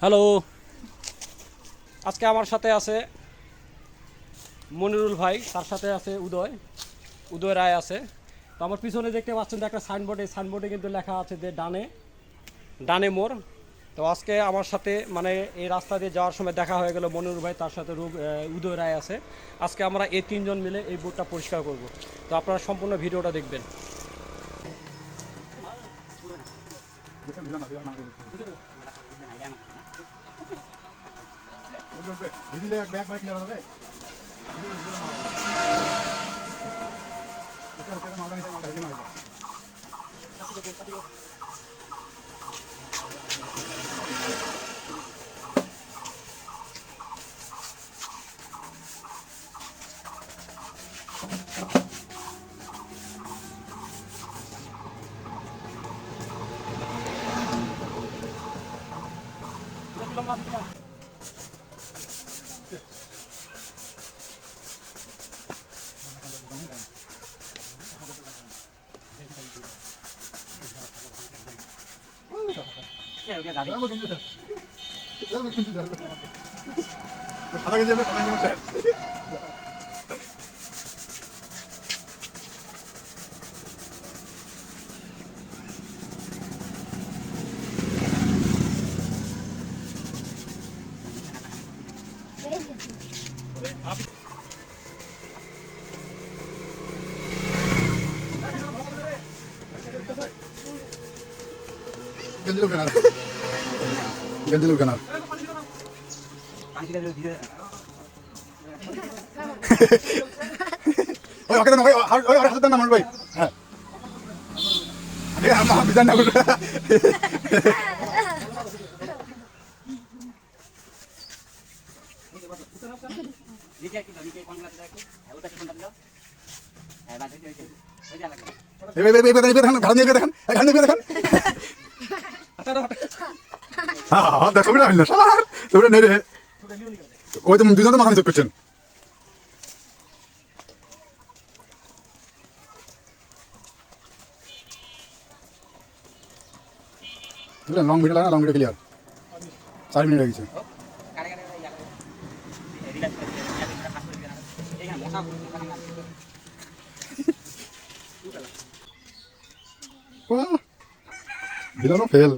Hello, আজকে আমার সাথে আছে মনিরুল ভাই, তার সাথে আছে উদয় উদয় রায় আছে। তো আমার পিছনে দেখতে পাচ্ছেন যে একটা সাইনবোর্ড, এই সাইনবোর্ডে কিন্তু লেখা আছে যে ডানে ডানে মোড়। তো আজকে আমার সাথে মানে এই রাস্তা দিয়ে যাওয়ার সময় দেখা হয়ে গেল মনিরুল ভাই, তার সাথে উদয় রায় আছে। আজকে আমরা এই তিনজন মিলে এই বোর্ডটা পরিষ্কার করব। তো আপনারা সম্পূর্ণ ভিডিওটা দেখবেন। Ganti lu kanar. Ganti lu kanar. Oy, oke na, oy, hasan na boy. Ha. Dia ama bidan na. দেখেন ঘাড় নিয়ে দেখেন, ঘাড় নিয়ে দেখেন। হ্যাঁ দেখো না মিলল সার তোমরা নেড়ে ওই তো দুজন তো মাখানি চোখ করছেন লং ভিডিও লাগা লং ভিডিও ক্লিয়ার 4 মিনিট হয়ে গেছে ভিডিও ফেল